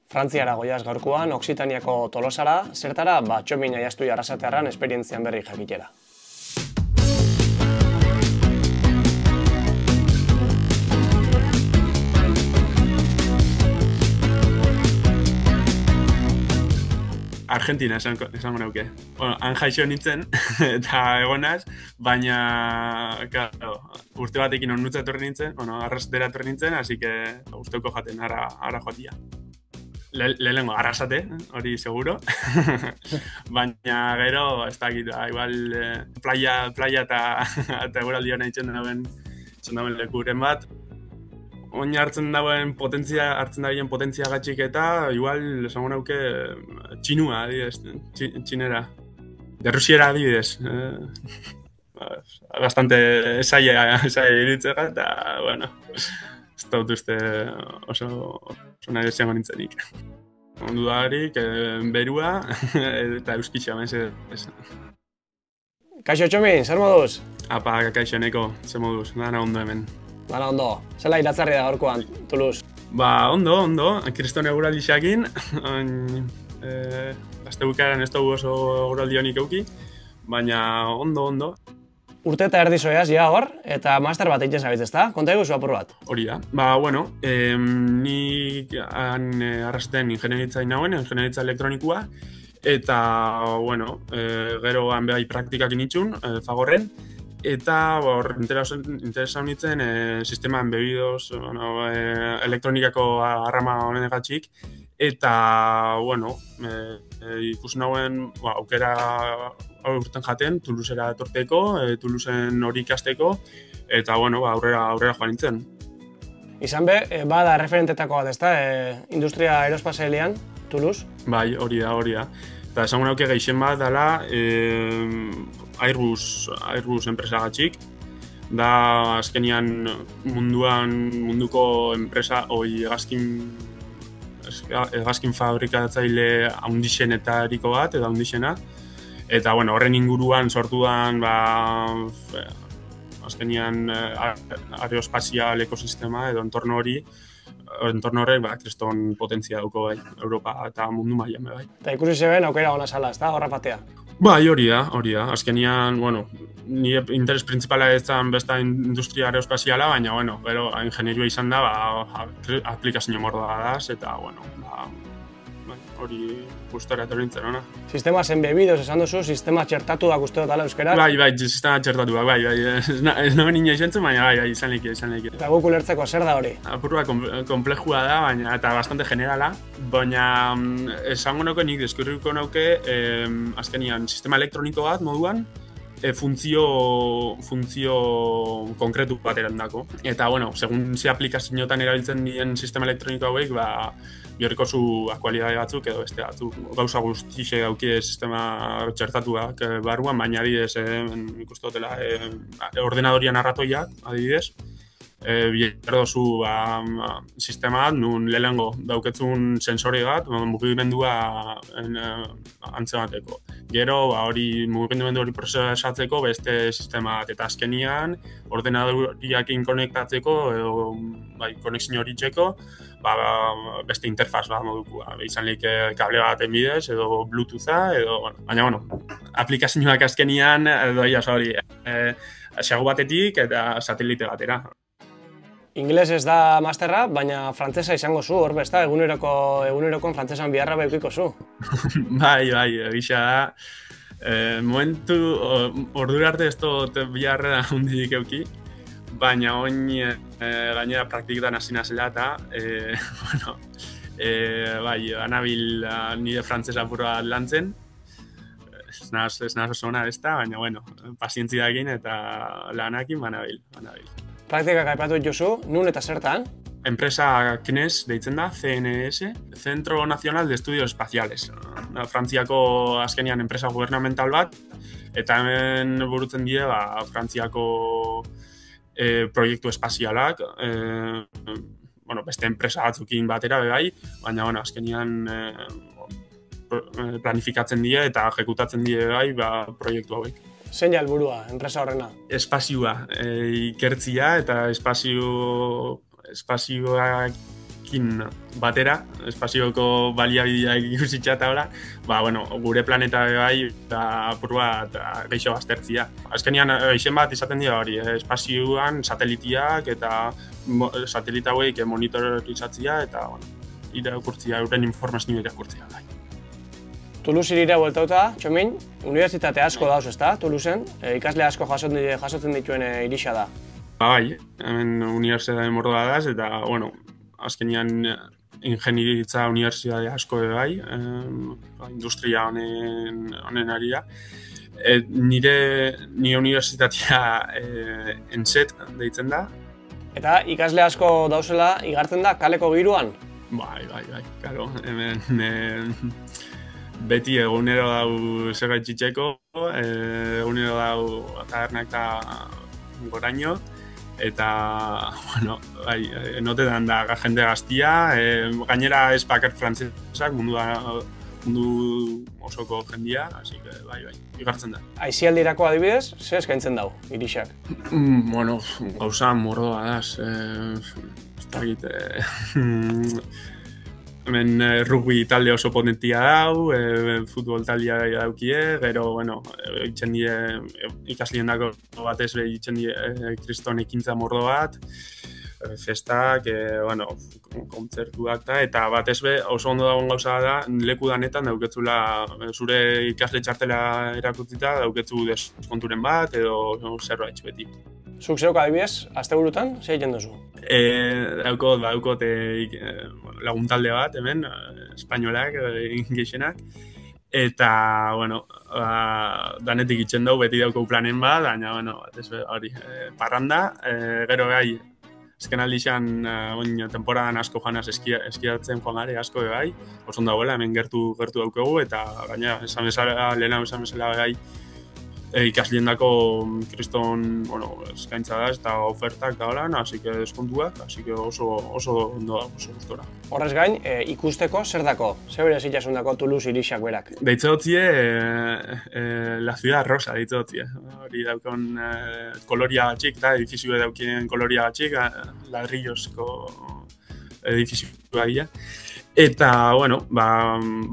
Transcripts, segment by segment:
Frantziara goiaz gaurkoan, Oksitaniako Tolosara, zertara, Txomin Aiastui Arrasatearran esperientzian berri jakitera. Argentina esango nauke. Han jaixo nintzen, eta egonaz, baina, claro, urte batekin onutza etorri nintzen, Arrasatera etorri nintzen, así que gustoko jaten ara joatia. Lehenengo Arrasate, hori seguro, baina gero, ez dakit, igual playa eta eguraldi hona itzen dauen lekuren bat. Oin hartzen dauen potentzia gatxik eta igual esango nauke txinua, adibidez, txinera. De Rusiera, adibidez. Bastante esaia iritzega eta, bueno, ez dut uste oso nahi deseango nintzenik. Ondu darik, berua eta euskitxa, ez. Kaixo Txomin, zer moduz? Apa, kaixo neko, zer moduz, dana ondo hemen. Dana ondo, zela iratzarri da gaurkoan, Toulouse? Ondo, kriston eguraldi xakin, azte bukaeran ez dugu oso eguraldi honik euki, baina ondo. Urte eta erdi zoiaz, ja hor, eta master bat egiten zabitz, ezta? Konta eguzu apur bat? Hori da. Ni Arrasaten ingenieritza nagoen, ingenieritza elektronikua, eta, gero behai praktikak initxun, Fagorren, eta interesa honitzen sistema embebidos, elektronikako arrama honegatxik, eta, ikusi nauen aukera urten jaten, Toulousera etorteko, Toulousen hori ikasteko, eta, aurrera joan nintzen. Izan be, bada referentetako bat, ezta, industria aerospazialean, Toulouse? Bai, hori da. Eta esango nauke gehien bat dela Airbus enpresagatxik. Da azkenian munduko enpresa hegazkin fabrikatzaile handixenetariko bat, edo handixena. Eta horren inguruan sortudan azkenian aeroespazial ekosistema edo entorno horrek kriston potentzia dauko bai, Europa eta mundu mailan bai. Eta ikusi zeben aukera gona zala, ezta, horra patea? Bai, hori da. Azkenian, nire interes principala ez da besta industria aeroespaziala, baina, gero, ingenierua izan da, aplikazio mordoa daz, eta, hori gustora etorrintzen, ona. Sistema embebidos, esan duzu, sistema txertatuak uste dut ala euskera? Bai, sistema txertatuak, bai. Ez nagoen ino izentzen, baina bai, izan leki. Eta guk ulertzeko, zer da hori? Apurua komplejua da, eta bastante generala, baina esango nauke nik deskurriko nauke azkenian sistema elektroniko bat moduan, funtzio konkretu bat erandako. Eta, segun ze aplikazioetan erabiltzen dien sistema elektroniko hauek, bihorriko zu akualidade batzuk edo beste batzuk. Gauza guztixe gaukide sistema txertatuak barruan, baina adibidez, ikustu dutela, ordenadorian arratoiak, adibidez, biherdozu sistema bat, nun lehengo dauketzun sensore bat, mugimendua antzemateko. Gero, mugimendu hori prozesatzeko beste sistema bat, eta azkenian, ordenadoriakin konektatzeko, edo konexio hori txeko, beste interfaz bat moduko. Izan lehik kable baten bidez, edo Bluetootha, baina, aplikazioak azkenian, hori, xago batetik eta satelite batera. Ingeles ez da masterra, baina frantzesa izango zu, hor besta, egunerokoan frantzesan biharra behukiko zu. Bai, egisa da. Momentu, ordura arte ez dut biharra hundidik euki, baina oin gainera praktiketan hasi nazela eta, anabil nire frantzesa apurra lantzen. Ez naz oso ona besta, baina, pazientziakin eta lanakin banabil. Praktikak aipatu dituzu, nun eta zertan? Enpresa CNES deitzen da, CNES, Centro Nacional de Estudios Espaciales. Frantziako azkenian enpresa gubernamental bat, eta hemen burutzen die Frantziako proiektu espazialak, beste enpresa batzukin batera bai, baina azkenian planifikatzen die eta ejekutatzen die bai proiektu hauek. Zein ja helburua, enpresa horrena? Espazioa ikertzia eta espazioak espazioarekin batera, espazioko baliabideak ikusitza eta hola, gure planeta bai, apur bat geixo aztertzia. Azkenean, geixen bat izaten dira hori, espazioan satelitiak eta satelita hauek monitorizatzia eta irakurtzia, euren informazioa irakurtzia. Toulouse irira bueltauta, Txomin, unibertsitate asko dauz, ezta, Toulouseen, ikasle asko jasotzen dituen irisa da. Bai, hemen unibertsitate mordoa da, eta, azkenean ingenieritza unibertsitate asko bai, industria honen arira. Nire unibertsitatea ENSET deitzen da. Eta ikasle asko dauzela igartzen da kaleko giruan? Bai, karo, hemen beti egunero dau zerbait txitxeko, egunero dau tabernak eta goraino, eta, enotetan da jende gaztia, gainera ez bakar frantzesak, mundu osoko jendia, así que bai, igartzen da. Aizialdirako adibidez, ze eskaintzen dau, irisak? Gauza mordoa daz, ez dakit, hemen rugby talde oso potentia dau, futbol taldea daukie, gero, itzen die, ikaslien dako batez itzen die kriston ekintza mordo bat, festak, kontzertuak eta batez oso ondo dagoen gauza da, leku danetan dauketzula zure ikasle txartela erakutzita, dauketzu deskonturen bat edo zerbait beti. Zuk zeuk adibidez, asteburutan, ze egiten duzu? Daukot laguntalde bat, hemen, espainolak, ingexenak, eta, danetik itzen dugu, beti dauko planen bat, baina, hori, parranda, gero gai, azken aldixan, temporadan asko janaz eskiatzen joan gare, asko bai, oso ondo dagoela, hemen gertu daukagu, eta gaina, lehena esan bezala gai, ikaslien dako kriston eskaintza da, eta ofertak da holan, así que deskontuak, así que oso ondo dago, oso gustora. Horrez gain, ikusteko zer dako? Zer bere zitasun dako Toulouse irisak berak? Deitze dutzie, la ciudad rosa deitze dutzie. Hori daukon koloria batxik, eta edifizioa daukien koloria batxik, ladrillozko edifizioa gira. Eta,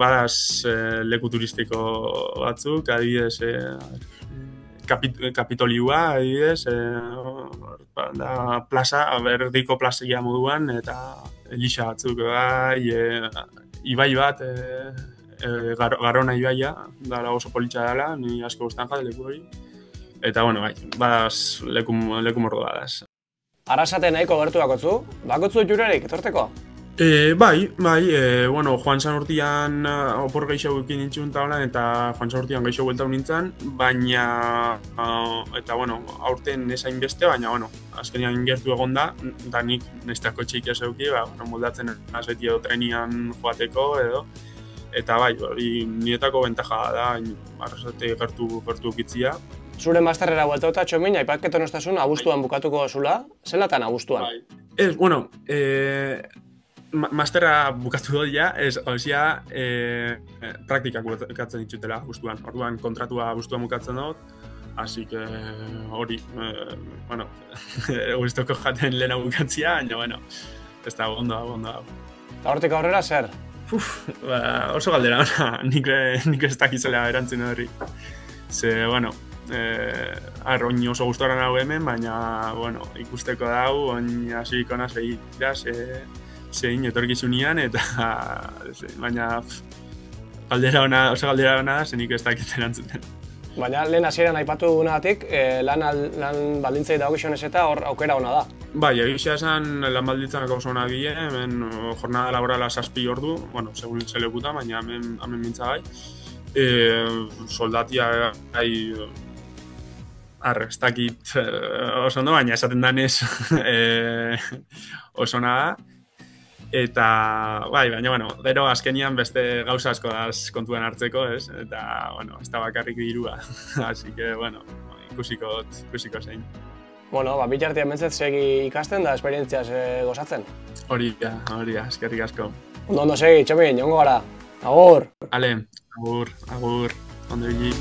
badaz leku turistiko batzuk, adibidez, Kapitoliua, adibidez, plaza, berdiko plazia moduan, eta elixa batzuk, ibai bat, Garona ibaia, dara oso politxa dela, ni asko gustan jat leku hori. Eta, badaz leku mordo badaz. Arrasate nahiko gertu bakotzu? Bakotzu jurarik, etorteko? Bai, Joan Sanurtian opor geixo ekin nintzun eta Joan Sanurtian geixo bueltau nintzen, baina, eta, aurten esain beste, baina, azkenean gertu egon da nik nestako txeik ezeuki, moldatzen azbeti edo trenian joateko edo, eta bai, hori niretako bentaja da, arrasate gertu ukitzia. Zure masterrera bueltauta, Txomin, aipatketo nostasun abuztuan bukatuko zula, zelatan abuztuan? Ez, masterra bukatu dut ja, praktikak bukatzen ditutela abuztuan. Orduan kontratua abuztuan bukatzen dut, así que hori, guztoko jaten lehena bukatzia, baina, ez da, ondo dago. Eta hortik aurrera zer? Oso galdera, nik ez dakizela erantzun hori. Ze, oin oso guztora nago hemen, baina, ikusteko dau, oin hasiko naz begira, zein etorkizunian, eta, baina, oso galdera ona da, zenik ez dakit erantzuten. Baina, lehen hasieran aipatu dugunagatik, lan baldintzei dagokizionez eta hor aukera ona da. Bai, egia esan lan baldintzak oso onak die, hemen jornada laborala 7 ordu, segun zelekuta, baina hemen mintza gai. Soldatia gai, ez dakit oso ondo, baina esaten danez oso ona da. Eta, baina, gero azkenian beste gauza asko daz kontuan hartzeko, ez? Eta, ez da bakarrik dirua. Así que, ikusiko zein. Bitartean bentzet segi ikasten da esperientziaz gozatzen. Hori da, eskerrik asko. Ondo segi, Txomin, jongo gara. Agur! Ale, agur, ondo hili.